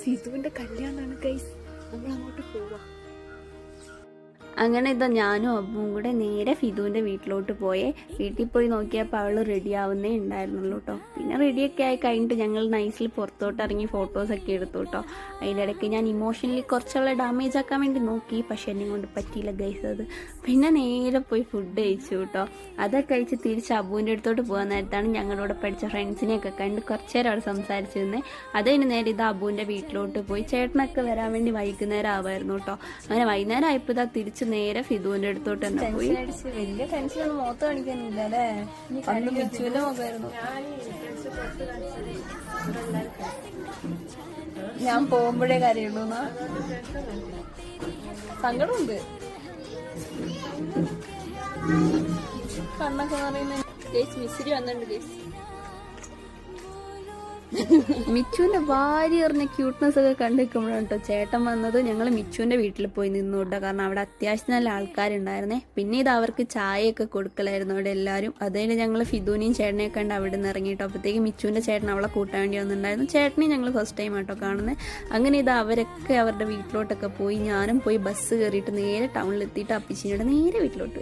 സിധുവിന്റെ കല്യാണമാണ് ഗൈസ്, നമ്മൾ അങ്ങോട്ട് പോവാ. അങ്ങനെ ഇതാ ഞാനും അബ്ബും കൂടെ നേരെ ഫിദുവിൻ്റെ വീട്ടിലോട്ട് പോയേ. വീട്ടിൽ പോയി നോക്കിയപ്പോൾ അവൾ റെഡി ആവുന്നേ ഉണ്ടായിരുന്നുള്ളൂ കേട്ടോ. പിന്നെ റെഡിയൊക്കെ ആയി കഴിഞ്ഞിട്ട് ഞങ്ങൾ നൈസിൽ പുറത്തോട്ട് ഇറങ്ങി ഫോട്ടോസൊക്കെ എടുത്തു കേട്ടോ. അതിനിടയ്ക്ക് ഞാൻ ഇമോഷണലി കുറച്ചുള്ള ഡാമേജ് ആക്കാൻ വേണ്ടി നോക്കി, പക്ഷെ എന്നെ കൊണ്ട് പറ്റിയില്ല ഗൈസ് അത്. പിന്നെ നേരെ പോയി ഫുഡ് കഴിച്ചു കേട്ടോ. അതൊക്കെ കഴിച്ച് തിരിച്ച് അബ്ബുവിൻ്റെ അടുത്തോട്ട് പോകാൻ നേരത്താണ് ഞങ്ങളോട് പഠിച്ച ഫ്രണ്ട്സിനെയൊക്കെ കണ്ട് കുറച്ച് നേരം അവിടെ സംസാരിച്ചിരുന്നേ. അതിന് നേരെ ഇത് അബ്ബുവിൻ്റെ വീട്ടിലോട്ട് പോയി. ചേട്ടനൊക്കെ വരാൻ വേണ്ടി വൈകുന്നേരം ആവായിരുന്നു കേട്ടോ. അങ്ങനെ വൈകുന്നേരം ആയപ്പോൾ ഇതാ തിരിച്ച് നേരെ ഫിദുവിന്റെ അടുത്തോട്ട് തന്നെ പോയി. വലിയ ടെൻഷനൊന്നും മുഖത്ത് കാണിക്കാനില്ല അല്ലേ? പണ്ട് മിച്ചുവിന്റെ മുഖമായിരുന്നു. ഞാൻ പോകുമ്പോഴേ കാര്യമുള്ളൂ. സങ്കടമുണ്ട്, കണ്ണൊക്കെ പറയുന്നത്. മിസ്സിരി വന്നിട്ടുണ്ട്. മിച്ചുവിന്റെ ഭാര്യ പറഞ്ഞ ക്യൂട്ട്നെസ് ഒക്കെ കണ്ടിരിക്കുമ്പോഴാണ് കേട്ടോ ചേട്ടൻ വന്നത്. ഞങ്ങൾ മിച്ചുവിന്റെ വീട്ടിൽ പോയി നിന്നു കേട്ടോ, കാരണം അവിടെ അത്യാവശ്യം നല്ല ആൾക്കാരുണ്ടായിരുന്നേ. പിന്നെ ഇത് അവർക്ക് ചായയൊക്കെ കൊടുക്കലായിരുന്നു അവിടെ എല്ലാവരും. അതുകഴിഞ്ഞ് ഞങ്ങൾ ഫിദുവിനെയും ചേട്ടനെയൊക്കെ കണ്ട് അവിടെ നിന്ന് ഇറങ്ങിയിട്ടോ. അപ്പോഴത്തേക്ക് മിച്ചുവിന്റെ ചേട്ടൻ അവളെ കൂട്ടാൻ വേണ്ടി വന്നിട്ടുണ്ടായിരുന്നു. ചേട്ടനെയും ഞങ്ങൾ ഫസ്റ്റ് ടൈം ആട്ടോ കാണുന്നത്. അങ്ങനെ ഇത് അവരൊക്കെ അവരുടെ വീട്ടിലോട്ടൊക്കെ പോയി. ഞാനും പോയി ബസ് കയറിയിട്ട് നേരെ ടൗണിലെത്തിയിട്ട് അപ്പിച്ചിയുടെ നേരെ വീട്ടിലോട്ട്.